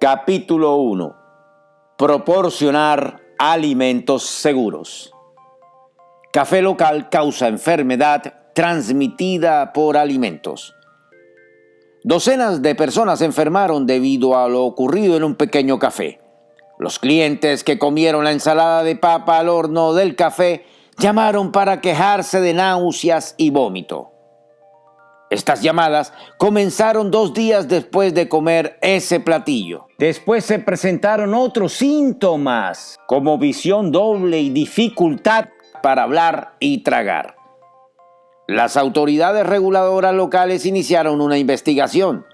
Capítulo 1. Proporcionar alimentos seguros. Café local causa enfermedad transmitida por alimentos. Docenas de personas se enfermaron debido a lo ocurrido en un pequeño café. Los clientes que comieron la ensalada de papa al horno del café llamaron para quejarse de náuseas y vómito. Estas llamadas comenzaron 2 días después de comer ese platillo. Después se presentaron otros síntomas, como visión doble y dificultad para hablar y tragar. Las autoridades reguladoras locales iniciaron una investigación.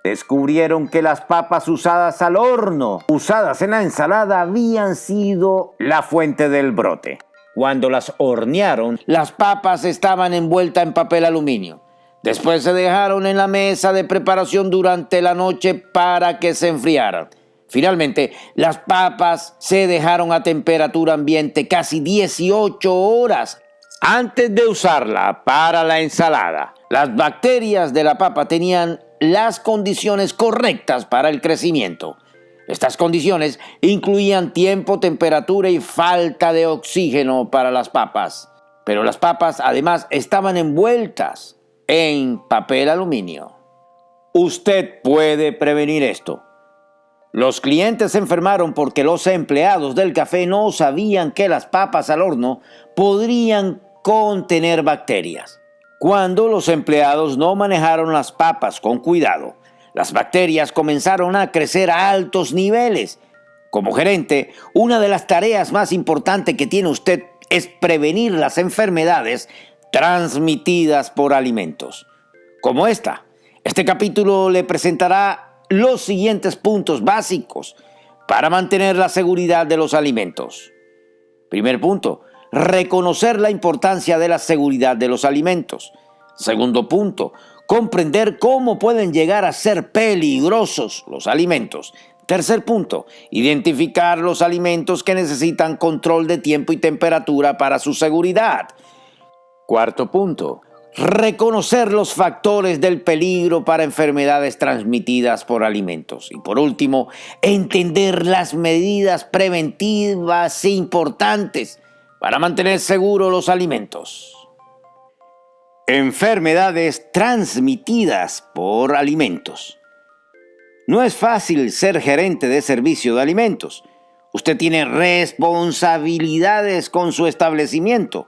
Descubrieron que las papas usadas al horno, usadas en la ensalada, habían sido la fuente del brote. Cuando las hornearon, las papas estaban envueltas en papel aluminio. Después se dejaron en la mesa de preparación durante la noche para que se enfriaran. Finalmente, las papas se dejaron a temperatura ambiente casi 18 horas antes de usarla para la ensalada. Las bacterias de la papa tenían las condiciones correctas para el crecimiento. Estas condiciones incluían tiempo, temperatura y falta de oxígeno para las papas. Pero las papas además estaban envueltas en papel aluminio. Usted puede prevenir esto. Los clientes se enfermaron porque los empleados del café no sabían que las papas al horno podrían contener bacterias. Cuando los empleados no manejaron las papas con cuidado, las bacterias comenzaron a crecer a altos niveles. Como gerente, una de las tareas más importantes que tiene usted es prevenir las enfermedades transmitidas por alimentos. Como este capítulo le presentará los siguientes puntos básicos para mantener la seguridad de los alimentos. Primer punto, reconocer la importancia de la seguridad de los alimentos. Segundo punto, comprender cómo pueden llegar a ser peligrosos los alimentos. Tercer punto, identificar los alimentos que necesitan control de tiempo y temperatura para su seguridad. Cuarto punto, reconocer los factores del peligro para enfermedades transmitidas por alimentos. Y por último, entender las medidas preventivas e importantes para mantener seguros los alimentos. Enfermedades transmitidas por alimentos. No es fácil ser gerente de servicio de alimentos. Usted tiene responsabilidades con su establecimiento,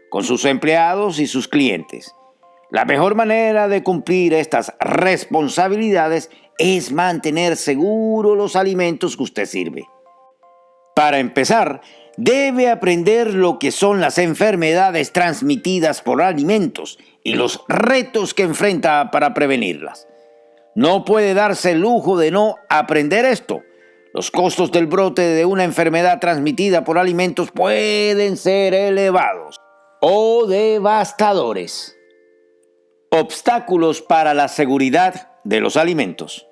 con sus empleados y sus clientes. La mejor manera de cumplir estas responsabilidades es mantener seguros los alimentos que usted sirve. Para empezar, debe aprender lo que son las enfermedades transmitidas por alimentos y los retos que enfrenta para prevenirlas. No puede darse el lujo de no aprender esto. Los costos del brote de una enfermedad transmitida por alimentos pueden ser elevados o devastadores. Obstáculos para la seguridad de los alimentos.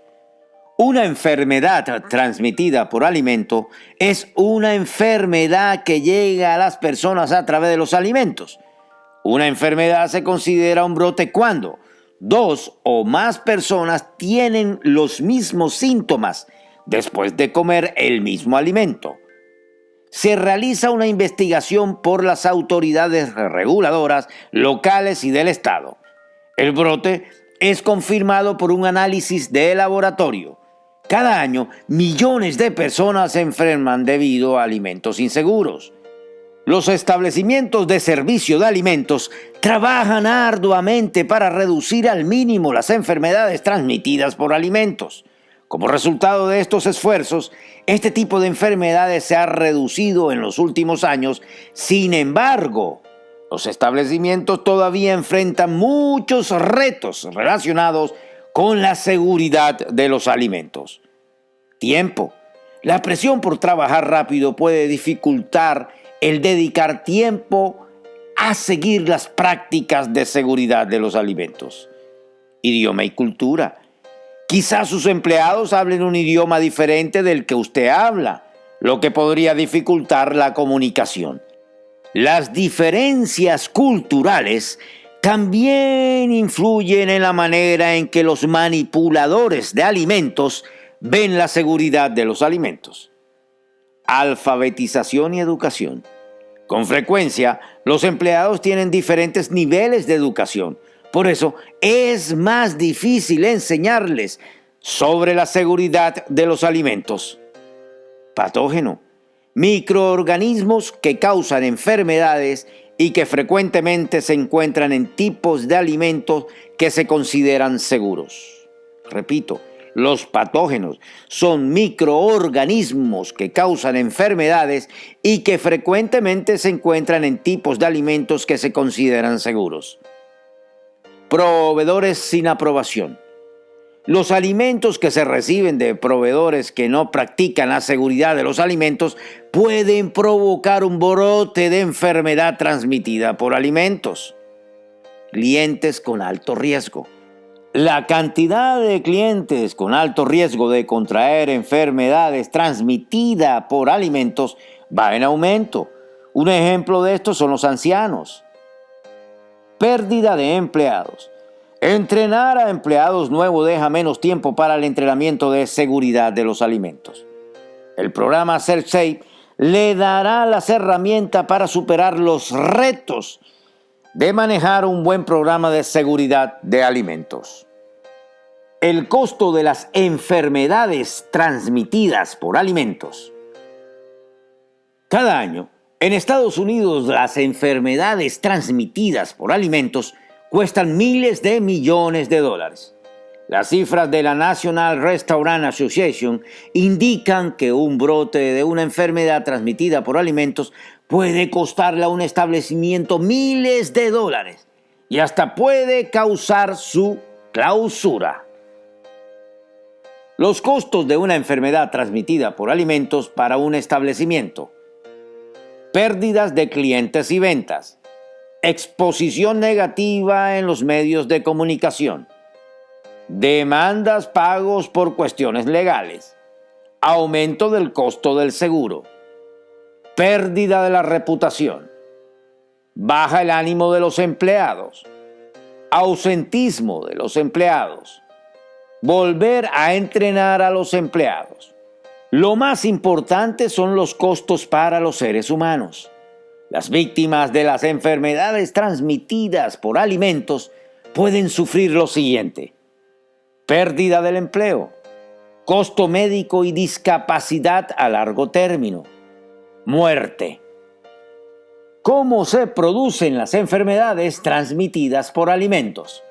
Una enfermedad transmitida por alimento es una enfermedad que llega a las personas a través de los alimentos. Una enfermedad se considera un brote cuando 2 o más personas tienen los mismos síntomas después de comer el mismo alimento. Se realiza una investigación por las autoridades reguladoras locales y del estado. El brote es confirmado por un análisis de laboratorio. Cada año, millones de personas se enferman debido a alimentos inseguros. Los establecimientos de servicio de alimentos trabajan arduamente para reducir al mínimo las enfermedades transmitidas por alimentos. Como resultado de estos esfuerzos, este tipo de enfermedades se ha reducido en los últimos años. Sin embargo, los establecimientos todavía enfrentan muchos retos relacionados con la seguridad de los alimentos. Tiempo. La presión por trabajar rápido puede dificultar el dedicar tiempo a seguir las prácticas de seguridad de los alimentos. Idioma y cultura. Quizás sus empleados hablen un idioma diferente del que usted habla, lo que podría dificultar la comunicación. Las diferencias culturales también influyen en la manera en que los manipuladores de alimentos ven la seguridad de los alimentos. Alfabetización y educación. Con frecuencia, los empleados tienen diferentes niveles de educación. Por eso, es más difícil enseñarles sobre la seguridad de los alimentos. Patógeno. Microorganismos que causan enfermedades y que frecuentemente se encuentran en tipos de alimentos que se consideran seguros. Repito, los patógenos son microorganismos que causan enfermedades y que frecuentemente se encuentran en tipos de alimentos que se consideran seguros. Proveedores sin aprobación. Los alimentos que se reciben de proveedores que no practican la seguridad de los alimentos pueden provocar un brote de enfermedad transmitida por alimentos. Clientes con alto riesgo. La cantidad de clientes con alto riesgo de contraer enfermedades transmitidas por alimentos va en aumento. Un ejemplo de esto son los ancianos. Pérdida de empleados. Entrenar a empleados nuevos deja menos tiempo para el entrenamiento de seguridad de los alimentos. El programa SelfSafe le dará las herramientas para superar los retos de manejar un buen programa de seguridad de alimentos. El costo de las enfermedades transmitidas por alimentos. Cada año, en Estados Unidos, las enfermedades transmitidas por alimentos cuestan miles de millones de dólares. Las cifras de la National Restaurant Association indican que un brote de una enfermedad transmitida por alimentos puede costarle a un establecimiento miles de dólares y hasta puede causar su clausura. Los costos de una enfermedad transmitida por alimentos para un establecimiento. Pérdidas de clientes y ventas. Exposición negativa en los medios de comunicación. Demandas, pagos por cuestiones legales. Aumento del costo del seguro. Pérdida de la reputación. Baja el ánimo de los empleados. Ausentismo de los empleados. Volver a entrenar a los empleados. Lo más importante son los costos para los seres humanos. Las víctimas de las enfermedades transmitidas por alimentos pueden sufrir lo siguiente: pérdida del empleo, costo médico y discapacidad a largo término, muerte. ¿Cómo se producen las enfermedades transmitidas por alimentos?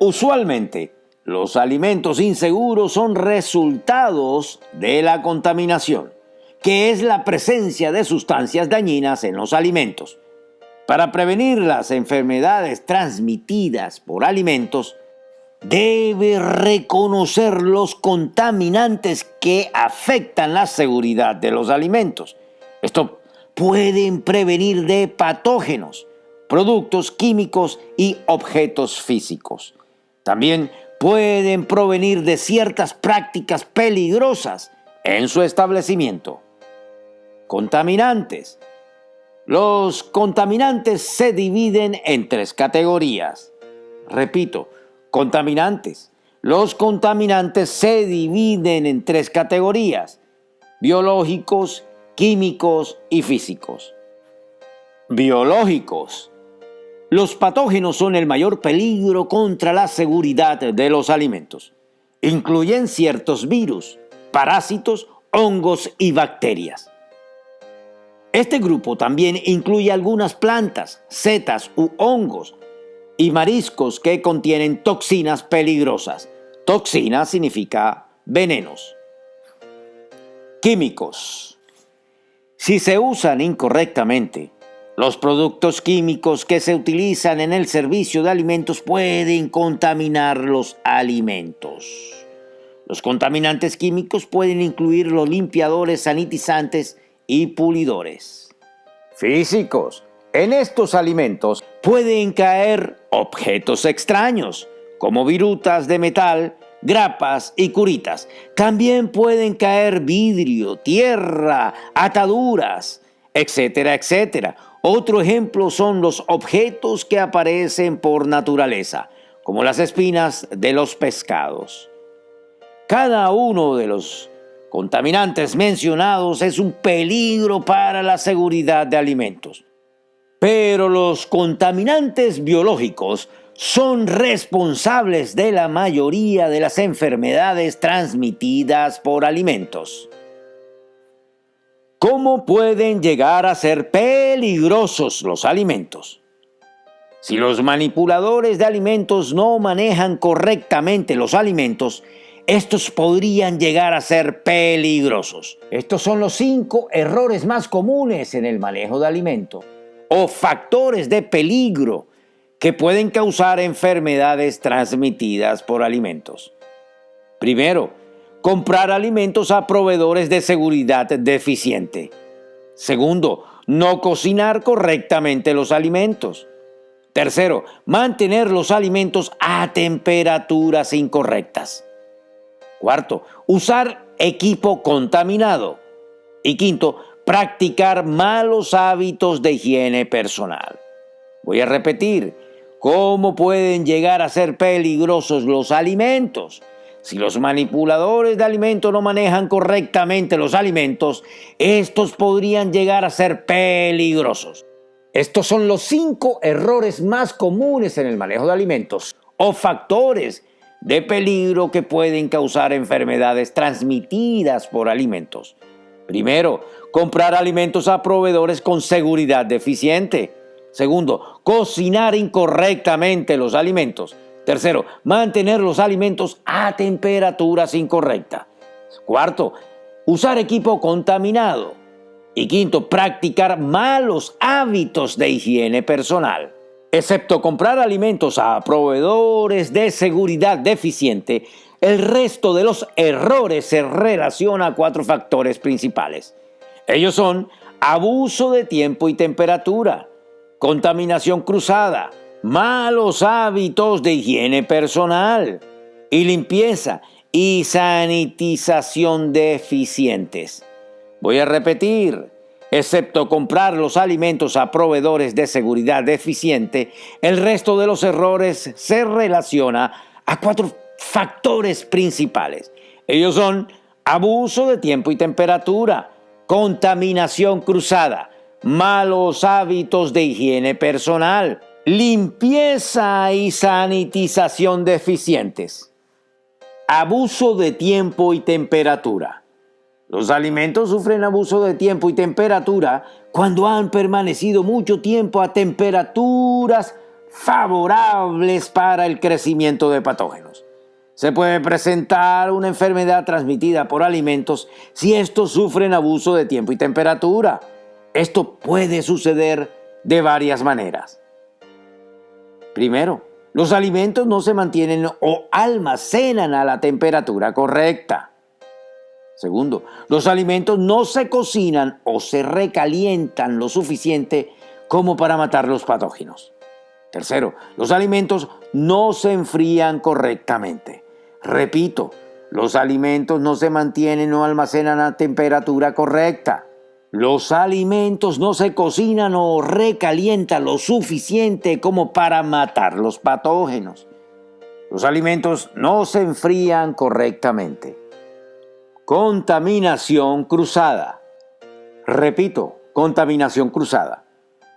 Usualmente, los alimentos inseguros son resultados de la contaminación, que es la presencia de sustancias dañinas en los alimentos. Para prevenir las enfermedades transmitidas por alimentos, debe reconocer los contaminantes que afectan la seguridad de los alimentos. Esto pueden prevenir de patógenos, productos químicos y objetos físicos. También pueden provenir de ciertas prácticas peligrosas en su establecimiento. Contaminantes. Los contaminantes se dividen en 3 categorías. Repito, contaminantes. Los contaminantes se dividen en 3 categorías: biológicos, químicos y físicos. Biológicos. Los patógenos son el mayor peligro contra la seguridad de los alimentos. Incluyen ciertos virus, parásitos, hongos y bacterias. Este grupo también incluye algunas plantas, setas u hongos y mariscos que contienen toxinas peligrosas. Toxina significa venenos. Químicos. Si se usan incorrectamente, los productos químicos que se utilizan en el servicio de alimentos pueden contaminar los alimentos. Los contaminantes químicos pueden incluir los limpiadores, sanitizantes y pulidores. Físicos. En estos alimentos pueden caer objetos extraños, como virutas de metal, grapas y curitas. También pueden caer vidrio, tierra, ataduras, etcétera, etcétera. Otro ejemplo son los objetos que aparecen por naturaleza, como las espinas de los pescados. Cada uno de los contaminantes mencionados es un peligro para la seguridad de alimentos. Pero los contaminantes biológicos son responsables de la mayoría de las enfermedades transmitidas por alimentos. ¿Cómo pueden llegar a ser peligrosos los alimentos? Si los manipuladores de alimentos no manejan correctamente los alimentos, estos podrían llegar a ser peligrosos. Estos son los 5 errores más comunes en el manejo de alimentos o factores de peligro que pueden causar enfermedades transmitidas por alimentos. Primero, comprar alimentos a proveedores de seguridad deficiente. Segundo, no cocinar correctamente los alimentos. Tercero, mantener los alimentos a temperaturas incorrectas. Cuarto, usar equipo contaminado. Y quinto, practicar malos hábitos de higiene personal. Voy a repetir, ¿cómo pueden llegar a ser peligrosos los alimentos? Si los manipuladores de alimentos no manejan correctamente los alimentos, estos podrían llegar a ser peligrosos. Estos son los 5 errores más comunes en el manejo de alimentos o factores de peligro que pueden causar enfermedades transmitidas por alimentos. Primero, comprar alimentos a proveedores con seguridad deficiente. Segundo, cocinar incorrectamente los alimentos. Tercero, mantener los alimentos a temperaturas incorrectas. Cuarto, usar equipo contaminado. Y quinto, practicar malos hábitos de higiene personal. Excepto comprar alimentos a proveedores de seguridad deficiente, el resto de los errores se relaciona a 4 factores principales. Ellos son abuso de tiempo y temperatura, contaminación cruzada, malos hábitos de higiene personal y limpieza y sanitización deficientes. Voy a repetir, excepto comprar los alimentos a proveedores de seguridad deficiente, el resto de los errores se relaciona a 4 factores principales. Ellos son abuso de tiempo y temperatura, contaminación cruzada, malos hábitos de higiene personal, limpieza y sanitización deficientes. Abuso de tiempo y temperatura. Los alimentos sufren abuso de tiempo y temperatura cuando han permanecido mucho tiempo a temperaturas favorables para el crecimiento de patógenos. Se puede presentar una enfermedad transmitida por alimentos si estos sufren abuso de tiempo y temperatura. Esto puede suceder de varias maneras. Primero, los alimentos no se mantienen o almacenan a la temperatura correcta. Segundo, los alimentos no se cocinan o se recalientan lo suficiente como para matar los patógenos. Tercero, los alimentos no se enfrían correctamente. Repito, los alimentos no se mantienen o almacenan a temperatura correcta. Los alimentos no se cocinan o recalientan lo suficiente como para matar los patógenos. Los alimentos no se enfrían correctamente. Contaminación cruzada. Repito, contaminación cruzada.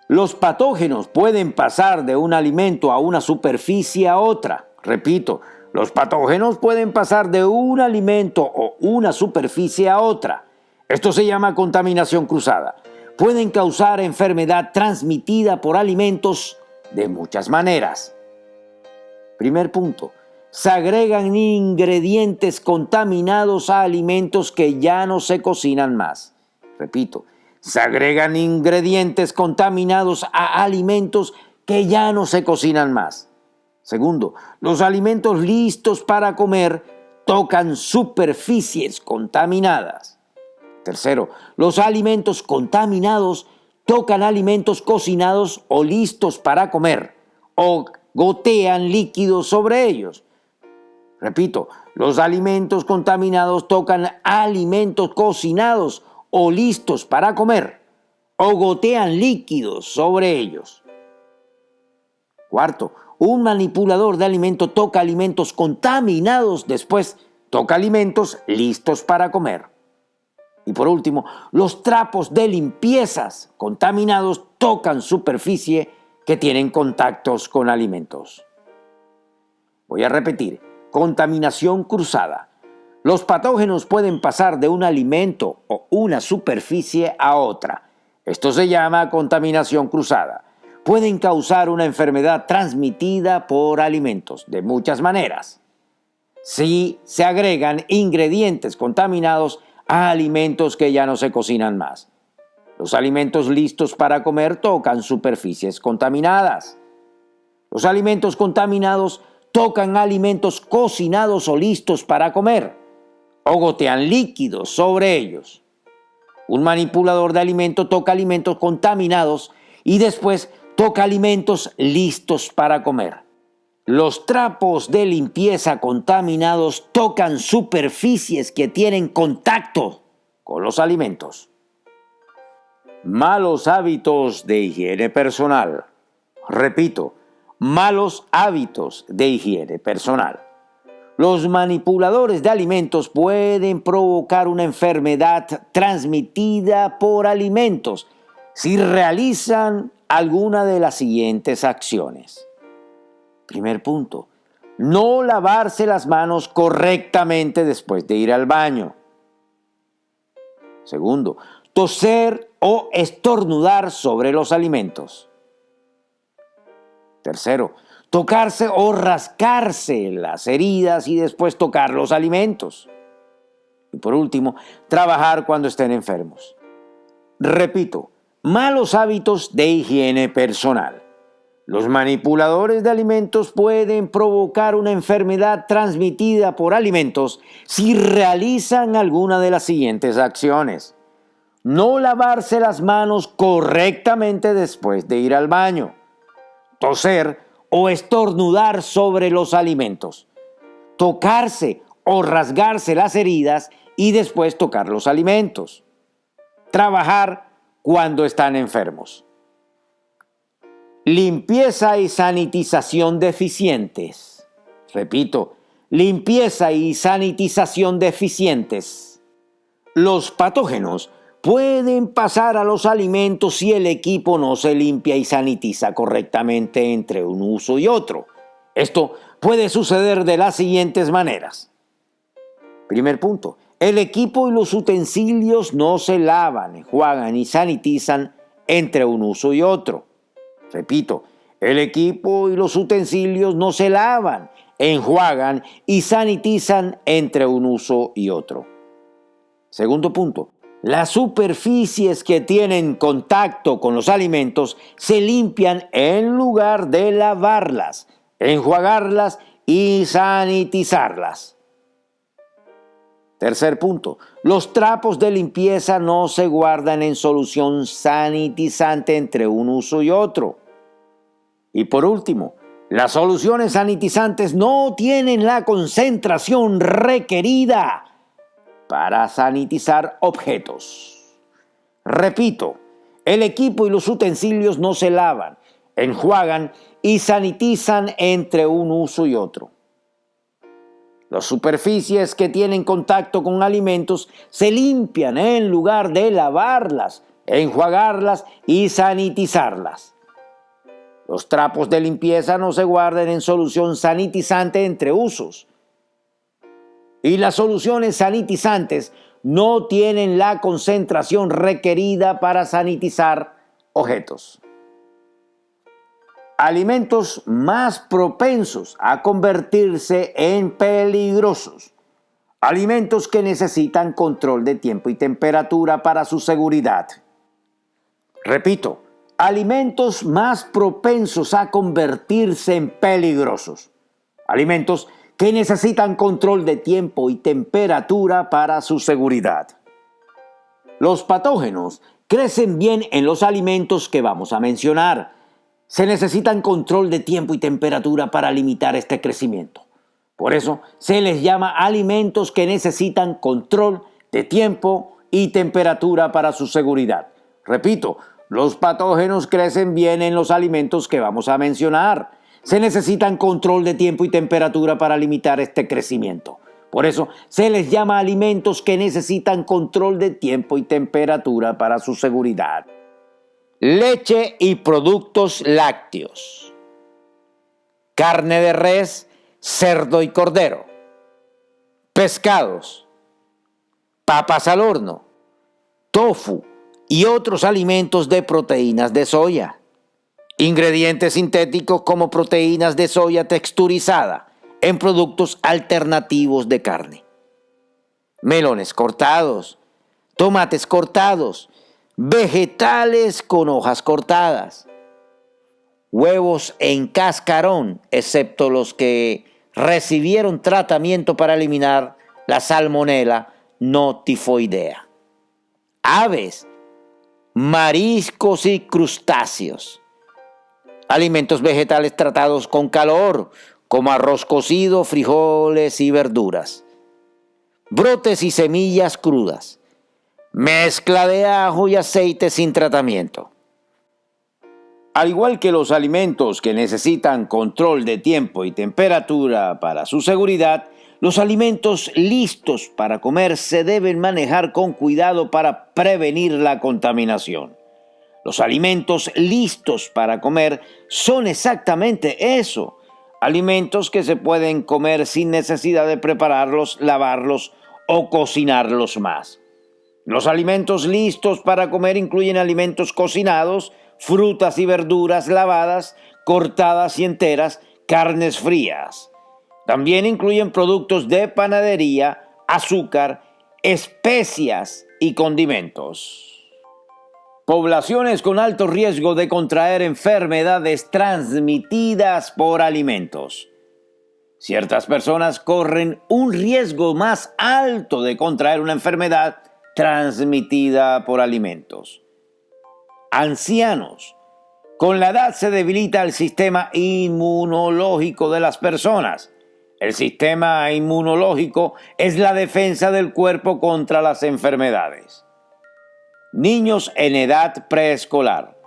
Los patógenos pueden pasar de un alimento a una superficie a otra. Repito, los patógenos pueden pasar de un alimento o una superficie a otra. Esto se llama contaminación cruzada. Pueden causar enfermedad transmitida por alimentos de muchas maneras. Primer punto. Se agregan ingredientes contaminados a alimentos que ya no se cocinan más. Repito, se agregan ingredientes contaminados a alimentos que ya no se cocinan más. Segundo, los alimentos listos para comer tocan superficies contaminadas. Tercero, los alimentos contaminados tocan alimentos cocinados o listos para comer o gotean líquidos sobre ellos. Repito, los alimentos contaminados tocan alimentos cocinados o listos para comer o gotean líquidos sobre ellos. Cuarto, un manipulador de alimentos toca alimentos contaminados, después toca alimentos listos para comer. Y por último, los trapos de limpiezas contaminados tocan superficie que tienen contactos con alimentos. Voy a repetir, contaminación cruzada. Los patógenos pueden pasar de un alimento o una superficie a otra. Esto se llama contaminación cruzada. Pueden causar una enfermedad transmitida por alimentos de muchas maneras. Si se agregan ingredientes contaminados a alimentos que ya no se cocinan más. Los alimentos listos para comer tocan superficies contaminadas. Los alimentos contaminados tocan alimentos cocinados o listos para comer, o gotean líquidos sobre ellos. Un manipulador de alimento toca alimentos contaminados y después toca alimentos listos para comer. Los trapos de limpieza contaminados tocan superficies que tienen contacto con los alimentos. Malos hábitos de higiene personal. Repito, malos hábitos de higiene personal. Los manipuladores de alimentos pueden provocar una enfermedad transmitida por alimentos si realizan alguna de las siguientes acciones. Primer punto, no lavarse las manos correctamente después de ir al baño. Segundo, toser o estornudar sobre los alimentos. Tercero, tocarse o rascarse las heridas y después tocar los alimentos. Y por último, trabajar cuando estén enfermos. Repito, malos hábitos de higiene personal. Los manipuladores de alimentos pueden provocar una enfermedad transmitida por alimentos si realizan alguna de las siguientes acciones. No lavarse las manos correctamente después de ir al baño. Toser o estornudar sobre los alimentos. Tocarse o rasgarse las heridas y después tocar los alimentos. Trabajar cuando están enfermos. Limpieza y sanitización deficientes. Repito, limpieza y sanitización deficientes. Los patógenos pueden pasar a los alimentos si el equipo no se limpia y sanitiza correctamente entre un uso y otro. Esto puede suceder de las siguientes maneras. Primer punto, el equipo y los utensilios no se lavan, enjuagan y sanitizan entre un uso y otro. Repito, el equipo y los utensilios no se lavan, enjuagan y sanitizan entre un uso y otro. Segundo punto, las superficies que tienen contacto con los alimentos se limpian en lugar de lavarlas, enjuagarlas y sanitizarlas. Tercer punto, los trapos de limpieza no se guardan en solución sanitizante entre un uso y otro. Y por último, las soluciones sanitizantes no tienen la concentración requerida para sanitizar objetos. Repito, el equipo y los utensilios no se lavan, enjuagan y sanitizan entre un uso y otro. Las superficies que tienen contacto con alimentos se limpian en lugar de lavarlas, enjuagarlas y sanitizarlas. Los trapos de limpieza no se guardan en solución sanitizante entre usos. Y las soluciones sanitizantes no tienen la concentración requerida para sanitizar objetos. Alimentos más propensos a convertirse en peligrosos. Alimentos que necesitan control de tiempo y temperatura para su seguridad. Repito, alimentos más propensos a convertirse en peligrosos. Alimentos que necesitan control de tiempo y temperatura para su seguridad. Los patógenos crecen bien en los alimentos que vamos a mencionar. Se necesitan control de tiempo y temperatura para limitar este crecimiento. Por eso se les llama alimentos que necesitan control de tiempo y temperatura para su seguridad. Repito, los patógenos crecen bien en los alimentos que vamos a mencionar. Se necesitan control de tiempo y temperatura para limitar este crecimiento. Por eso se les llama alimentos que necesitan control de tiempo y temperatura para su seguridad. Leche y productos lácteos. Carne de res, cerdo y cordero. Pescados. Papas al horno. Tofu y otros alimentos de proteínas de soya. Ingredientes sintéticos como proteínas de soya texturizada en productos alternativos de carne. Melones cortados, tomates cortados, vegetales con hojas cortadas. Huevos en cascarón, excepto los que recibieron tratamiento para eliminar la salmonela no tifoidea. Aves, mariscos y crustáceos. Alimentos vegetales tratados con calor, como arroz cocido, frijoles y verduras. Brotes y semillas crudas. Mezcla de ajo y aceite sin tratamiento. Al igual que los alimentos que necesitan control de tiempo y temperatura para su seguridad, los alimentos listos para comer se deben manejar con cuidado para prevenir la contaminación. Los alimentos listos para comer son exactamente eso, alimentos que se pueden comer sin necesidad de prepararlos, lavarlos o cocinarlos más. Los alimentos listos para comer incluyen alimentos cocinados, frutas y verduras lavadas, cortadas y enteras, carnes frías. También incluyen productos de panadería, azúcar, especias y condimentos. Poblaciones con alto riesgo de contraer enfermedades transmitidas por alimentos. Ciertas personas corren un riesgo más alto de contraer una enfermedad transmitida por alimentos. Ancianos. Con la edad se debilita el sistema inmunológico de las personas. El sistema inmunológico es la defensa del cuerpo contra las enfermedades. Niños en edad preescolar.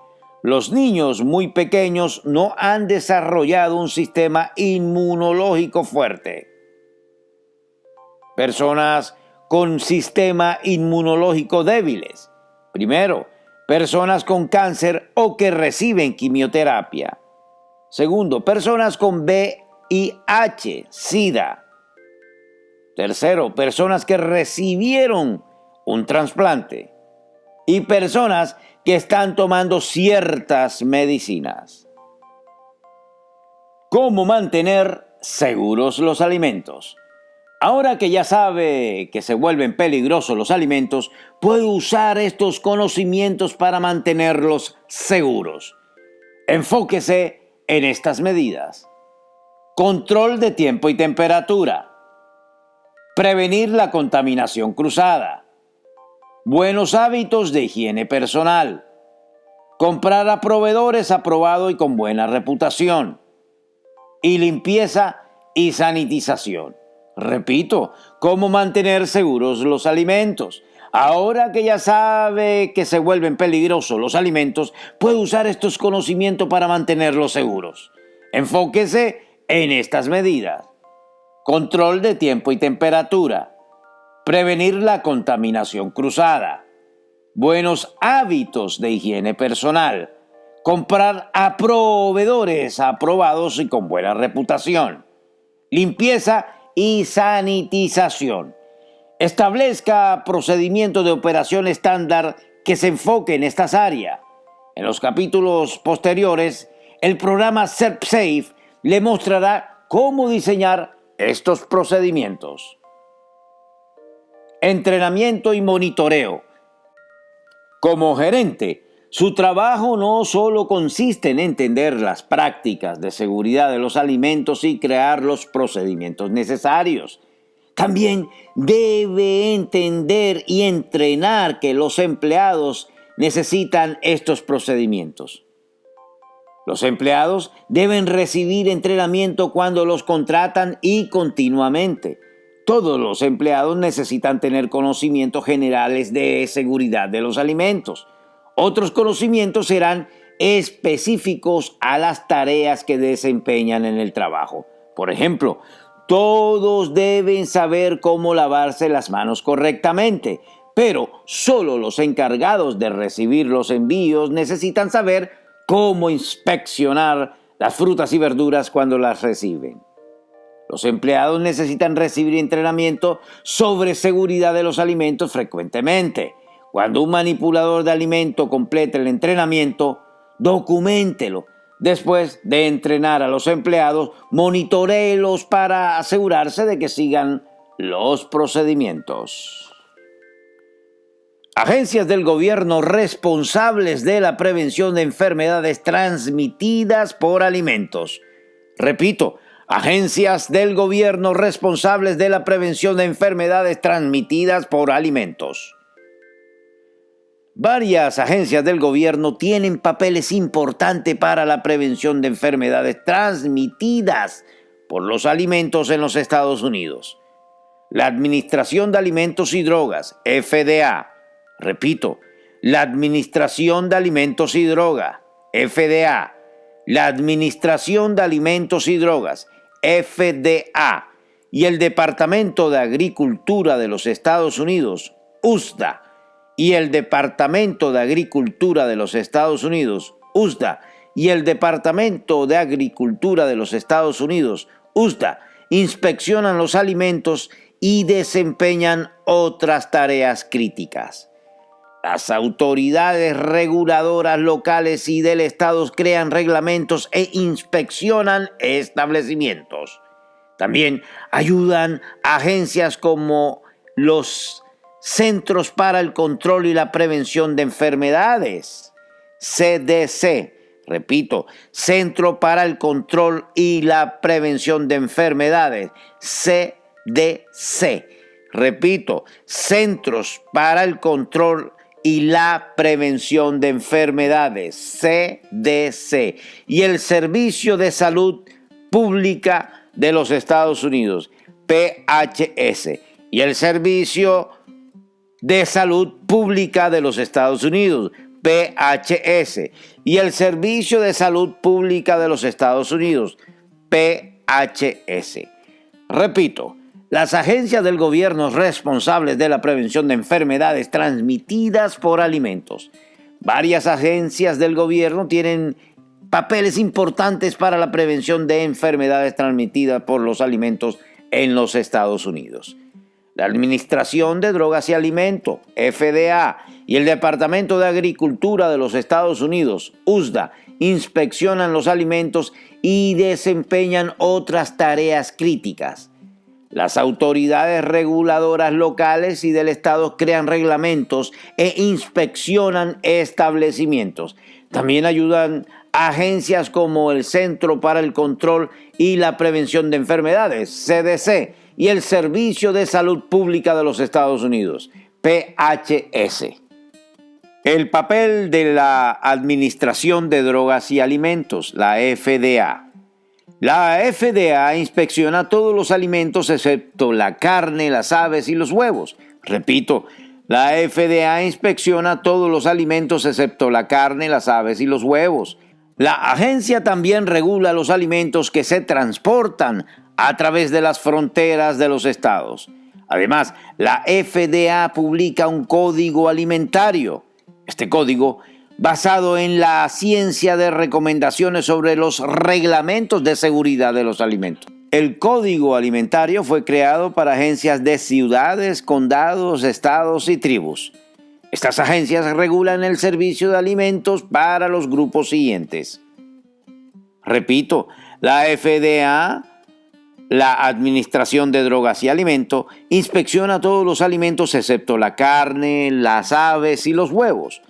Los niños muy pequeños no han desarrollado un sistema inmunológico fuerte. Personas con sistema inmunológico débiles. Primero, personas con cáncer o que reciben quimioterapia. Segundo, personas con VIH, SIDA. Tercero, personas que recibieron un trasplante. Y personas que están tomando ciertas medicinas. ¿Cómo mantener seguros los alimentos? Ahora que ya sabe que se vuelven peligrosos los alimentos, puede usar estos conocimientos para mantenerlos seguros. Enfóquese en estas medidas. Control de tiempo y temperatura. Prevenir la contaminación cruzada. Buenos hábitos de higiene personal. Comprar a proveedores aprobados y con buena reputación. Y limpieza y sanitización. Repito, cómo mantener seguros los alimentos. Ahora que ya sabe que se vuelven peligrosos los alimentos, puede usar estos conocimientos para mantenerlos seguros. Enfóquese en estas medidas. Control de tiempo y temperatura. Prevenir la contaminación cruzada. Buenos hábitos de higiene personal. Comprar a proveedores aprobados y con buena reputación. Limpieza y sanitización. Establezca procedimientos de operación estándar que se enfoque en estas áreas. En los capítulos posteriores, el programa SerpSafe le mostrará cómo diseñar estos procedimientos. Entrenamiento y monitoreo. Como gerente, su trabajo no solo consiste en entender las prácticas de seguridad de los alimentos y crear los procedimientos necesarios. También debe entender y entrenar que los empleados necesitan estos procedimientos. Los empleados deben recibir entrenamiento cuando los contratan y continuamente. Todos los empleados necesitan tener conocimientos generales de seguridad de los alimentos. Otros conocimientos serán específicos a las tareas que desempeñan en el trabajo. Por ejemplo, Todos deben saber cómo lavarse las manos correctamente, pero solo los encargados de recibir los envíos necesitan saber cómo inspeccionar las frutas y verduras cuando las reciben. Los empleados necesitan recibir entrenamiento sobre seguridad de los alimentos frecuentemente. Cuando un manipulador de alimento complete el entrenamiento, documéntelo. Después de entrenar a los empleados, monitoréelos para asegurarse de que sigan los procedimientos. Agencias del gobierno responsables de la prevención de enfermedades transmitidas por alimentos. Repito, agencias del gobierno responsables de la prevención de enfermedades transmitidas por alimentos. Varias agencias del gobierno tienen papeles importantes para la prevención de enfermedades transmitidas por los alimentos en los Estados Unidos. La Administración de Alimentos y Drogas, FDA. Repito, la Administración de Alimentos y Drogas, FDA. La Administración de Alimentos y Drogas, FDA. Y el Departamento de Agricultura de los Estados Unidos, USDA. Y el Departamento de Agricultura de los Estados Unidos, USDA, y el Departamento de Agricultura de los Estados Unidos, USDA, inspeccionan los alimentos y desempeñan otras tareas críticas. Las autoridades reguladoras locales y del estado crean reglamentos e inspeccionan establecimientos. También ayudan a agencias como los Centros para el Control y la Prevención de Enfermedades, CDC. Repito, Centro para el Control y la Prevención de Enfermedades, CDC. Repito, Centros para el Control y la Prevención de Enfermedades, CDC. Y el Servicio de Salud Pública de los Estados Unidos, PHS. Y el Servicio de Salud Pública de los Estados Unidos, PHS, y el Servicio de Salud Pública de los Estados Unidos, PHS. Repito, las agencias del gobierno responsables de la prevención de enfermedades transmitidas por alimentos. Varias agencias del gobierno tienen papeles importantes para la prevención de enfermedades transmitidas por los alimentos en los Estados Unidos. La Administración de Drogas y Alimentos, FDA, y el Departamento de Agricultura de los Estados Unidos, USDA, inspeccionan los alimentos y desempeñan otras tareas críticas. Las autoridades reguladoras locales y del estado crean reglamentos e inspeccionan establecimientos. También ayudan a agencias como el Centro para el Control y la Prevención de Enfermedades, CDC, y el Servicio de Salud Pública de los Estados Unidos, PHS. El papel de la Administración de Drogas y Alimentos, la FDA. La FDA inspecciona todos los alimentos excepto la carne, las aves y los huevos. Repito, la FDA inspecciona todos los alimentos excepto la carne, las aves y los huevos. La agencia también regula los alimentos que se transportan a través de las fronteras de los estados. Además, la FDA publica un código alimentario. Este código, basado en la ciencia de recomendaciones sobre los reglamentos de seguridad de los alimentos. El Código Alimentario fue creado para agencias de ciudades, condados, estados y tribus. Estas agencias regulan el servicio de alimentos para los grupos siguientes. Repito, la FDA, la Administración de Drogas y Alimentos, inspecciona todos los alimentos excepto la carne, las aves y los huevos.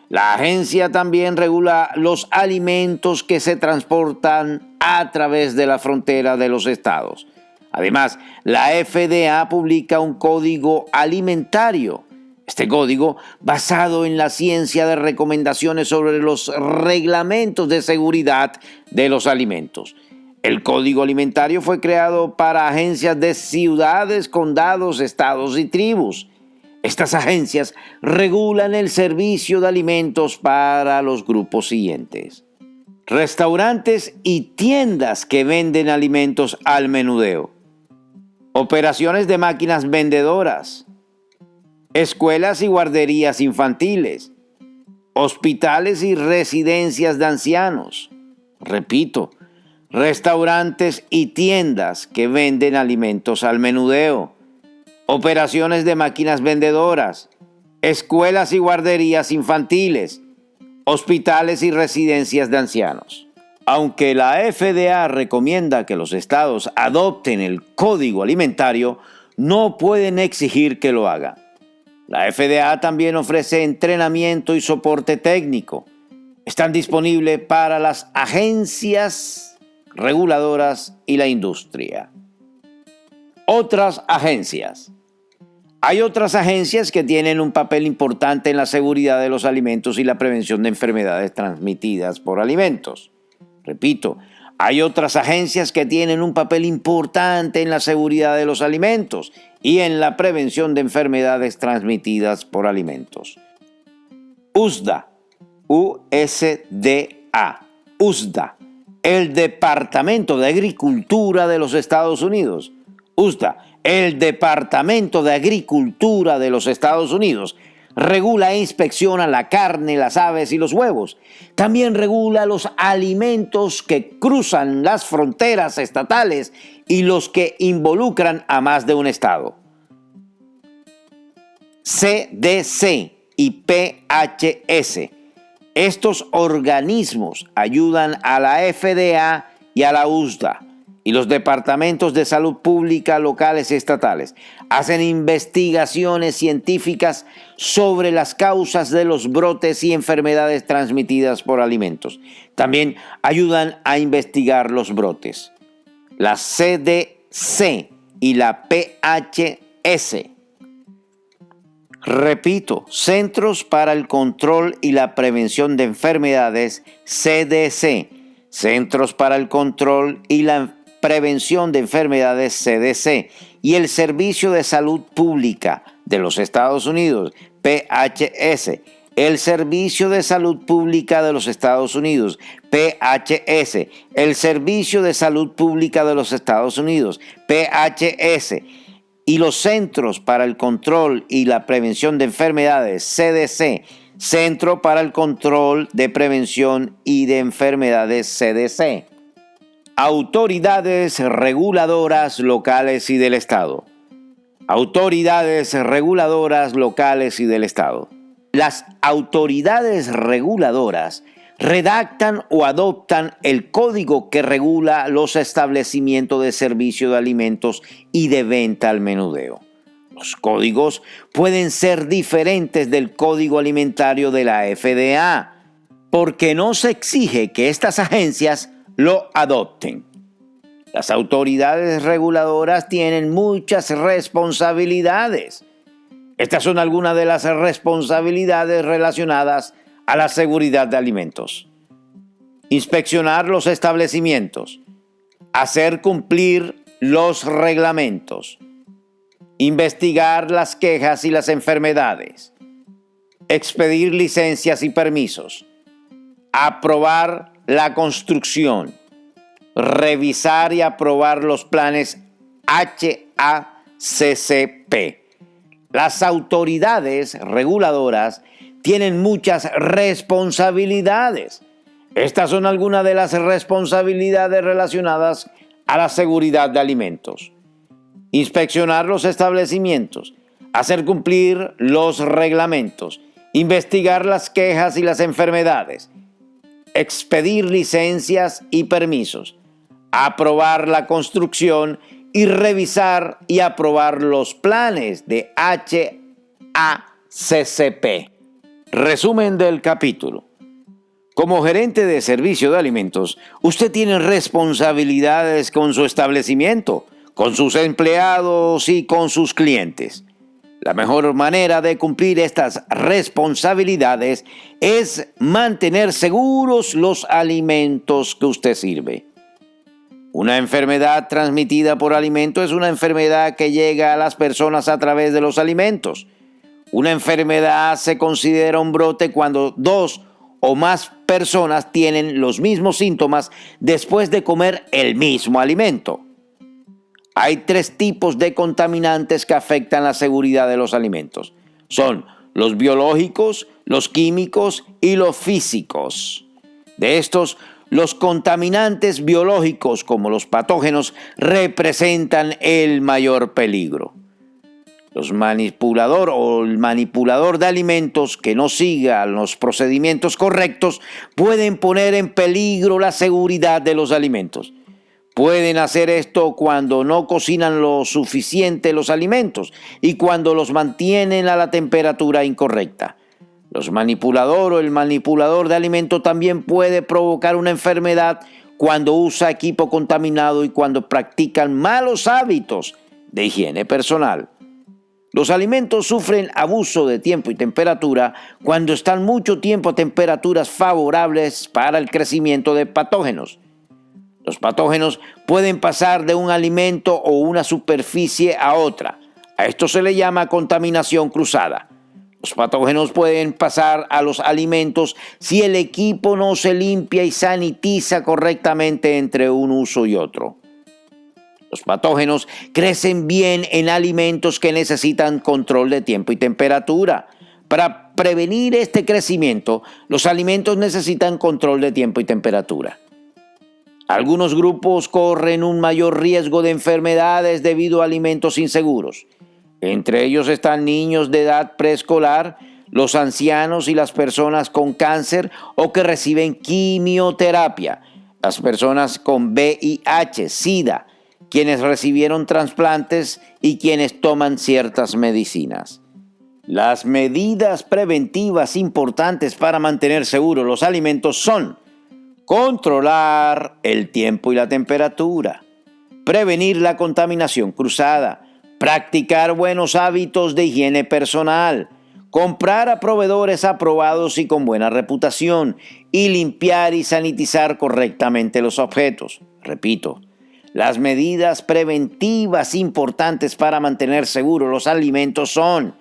La agencia también regula los alimentos que se transportan a través de la frontera de los estados. Además, la FDA publica un código alimentario. Este código, basado en la ciencia de recomendaciones sobre los reglamentos de seguridad de los alimentos. El Código Alimentario fue creado para agencias de ciudades, condados, estados y tribus. Estas agencias regulan el servicio de alimentos para los grupos siguientes: restaurantes y tiendas que venden alimentos al menudeo. operaciones de máquinas vendedoras, escuelas y guarderías infantiles, hospitales y residencias de ancianos. Repito, restaurantes y tiendas que venden alimentos al menudeo, operaciones de máquinas vendedoras, escuelas y guarderías infantiles, hospitales y residencias de ancianos. Aunque la FDA recomienda que los estados adopten el código alimentario, no pueden exigir que lo hagan. La FDA también ofrece entrenamiento y soporte técnico. Están disponibles para las agencias reguladoras y la industria. Otras agencias. Hay otras agencias que tienen un papel importante en la seguridad de los alimentos y la prevención de enfermedades transmitidas por alimentos. Repito, hay otras agencias que tienen un papel importante en la seguridad de los alimentos y en la prevención de enfermedades transmitidas por alimentos. USDA, USDA, USDA, el Departamento de Agricultura de los Estados Unidos. USDA, el Departamento de Agricultura de los Estados Unidos, regula e inspecciona la carne, las aves y los huevos. También regula los alimentos que cruzan las fronteras estatales y los que involucran a más de un estado. CDC y PHS. Estos organismos ayudan a la FDA y a la USDA y los departamentos de salud pública locales y estatales. Hacen investigaciones científicas sobre las causas de los brotes y enfermedades transmitidas por alimentos. También ayudan a investigar los brotes. La CDC y la PHS. Repito, Centros para el Control y la Prevención de Enfermedades, CDC. Centros para el Control y la Prevención de Enfermedades, CDC. Y el Servicio de Salud Pública de los Estados Unidos, PHS. El Servicio de Salud Pública de los Estados Unidos, PHS. El Servicio de Salud Pública de los Estados Unidos, PHS. Y los Centros para el Control y la Prevención de Enfermedades, CDC, Centro para el Control de Prevención y de Enfermedades, CDC. Autoridades reguladoras locales y del Estado. Autoridades reguladoras locales y del Estado. Las autoridades reguladoras redactan o adoptan el código que regula los establecimientos de servicio de alimentos y de venta al menudeo. Los códigos pueden ser diferentes del código alimentario de la FDA, porque no se exige que estas agencias lo adopten. Las autoridades reguladoras tienen muchas responsabilidades. Estas son algunas de las responsabilidades relacionadas a la seguridad de alimentos. Inspeccionar los establecimientos, hacer cumplir los reglamentos, investigar las quejas y las enfermedades, expedir licencias y permisos, aprobar la construcción, revisar y aprobar los planes HACCP. Las autoridades reguladoras tienen muchas responsabilidades. Estas son algunas de las responsabilidades relacionadas a la seguridad de alimentos. Inspeccionar los establecimientos, hacer cumplir los reglamentos, investigar las quejas y las enfermedades, expedir licencias y permisos, aprobar la construcción y revisar y aprobar los planes de HACCP. Resumen del capítulo. Como gerente de servicio de alimentos, usted tiene responsabilidades con su establecimiento, con sus empleados y con sus clientes. La mejor manera de cumplir estas responsabilidades es mantener seguros los alimentos que usted sirve. Una enfermedad transmitida por alimento es una enfermedad que llega a las personas a través de los alimentos. Una enfermedad se considera un brote cuando 2 o más personas tienen los mismos síntomas después de comer el mismo alimento. Hay 3 tipos de contaminantes que afectan la seguridad de los alimentos. Son los biológicos, los químicos y los físicos. De estos, los contaminantes biológicos, como los patógenos, representan el mayor peligro. El manipulador de alimentos que no siga los procedimientos correctos pueden poner en peligro la seguridad de los alimentos. Pueden hacer esto cuando no cocinan lo suficiente los alimentos y cuando los mantienen a la temperatura incorrecta. El manipulador de alimentos también puede provocar una enfermedad cuando usa equipo contaminado y cuando practican malos hábitos de higiene personal. Los alimentos sufren abuso de tiempo y temperatura cuando están mucho tiempo a temperaturas favorables para el crecimiento de patógenos. Los patógenos pueden pasar de un alimento o una superficie a otra. A esto se le llama contaminación cruzada. Los patógenos pueden pasar a los alimentos si el equipo no se limpia y sanitiza correctamente entre un uso y otro. Los patógenos crecen bien en alimentos que necesitan control de tiempo y temperatura. Para prevenir este crecimiento, los alimentos necesitan control de tiempo y temperatura. Algunos grupos corren un mayor riesgo de enfermedades debido a alimentos inseguros. Entre ellos están niños de edad preescolar, los ancianos y las personas con cáncer o que reciben quimioterapia, las personas con VIH, SIDA, quienes recibieron trasplantes y quienes toman ciertas medicinas. Las medidas preventivas importantes para mantener seguros los alimentos son controlar el tiempo y la temperatura, prevenir la contaminación cruzada, practicar buenos hábitos de higiene personal, comprar a proveedores aprobados y con buena reputación y limpiar y sanitizar correctamente los objetos. Repito, las medidas preventivas importantes para mantener seguros los alimentos son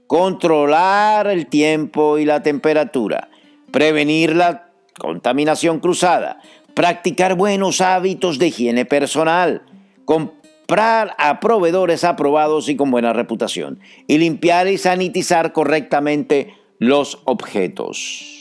controlar el tiempo y la temperatura, prevenir la contaminación cruzada, practicar buenos hábitos de higiene personal, comprar a proveedores aprobados y con buena reputación y limpiar y sanitizar correctamente los objetos.